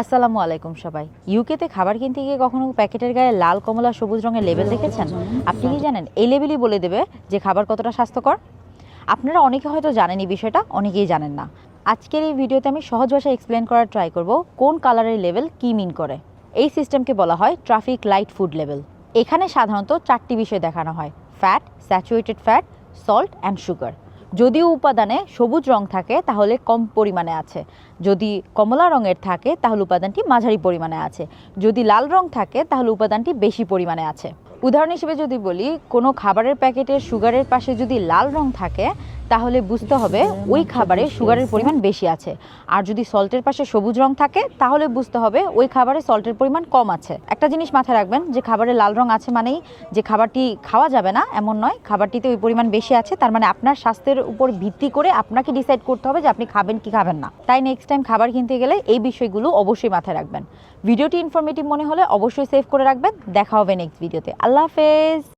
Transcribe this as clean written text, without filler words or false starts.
আসসালামু আলাইকুম সবাই। ইউকেতে খাবার কিনতে গিয়ে কখনো প্যাকেটের গায়ে লাল, কমলা, সবুজ রঙের লেবেল দেখেছেন? আপনি কি জানেন এই লেবেলই বলে দেবে যে খাবার কতটা স্বাস্থ্যকর? আপনারা অনেকে হয়তো জানেন এই বিষয়টা, অনেকেই জানেন না। আজকের এই ভিডিওতে আমি সহজ ভাষায় এক্সপ্লেন করার ট্রাই করব কোন কালারের লেবেল কী মিন করে। এই সিস্টেমকে বলা হয় ট্রাফিক লাইট ফুড লেবেল। এখানে সাধারণত 4টি বিষয় দেখানো হয়: fat, saturated fat, salt and sugar. যদিও উপাদানে সবুজ রং থাকে তাহলে কম পরিমাণে আছে, যদি কমলা রঙের থাকে তাহলে উপাদানটি মাঝারি পরিমাণে আছে, যদি লাল রং থাকে তাহলে উপাদানটি বেশি পরিমাণে আছে। উদাহরণ হিসেবে যদি বলি, কোনো খাবারের প্যাকেটের সুগারের পাশে যদি লাল রং থাকে তাহলে বুঝতে হবে ওই খাবারে সুগারের পরিমাণ বেশি আছে, আর যদি সল্টের পাশে সবুজ রং থাকে তাহলে বুঝতে হবে ওই খাবারে সল্টের পরিমাণ কম আছে। একটা জিনিস মাথায় রাখবেন যে খাবারে লাল রং আছে মানেই যে খাবারটি খাওয়া যাবে না এমন নয়, খাবারটিতে ওই পরিমাণ বেশি আছে, তার মানে আপনার স্বাস্থ্যের উপর ভিত্তি করে আপনাকে ডিসাইড করতে হবে যে আপনি খাবেন কি খাবেন না। তাই নেক্সট টাইম খাবার কিনতে গেলে এই বিষয়গুলো অবশ্যই মাথায় রাখবেন। ভিডিওটি ইনফরমেটিভ মনে হলে অবশ্যই সেভ করে রাখবেন। দেখা হবে নেক্সট ভিডিওতে। আল্লাহ হাফেজ।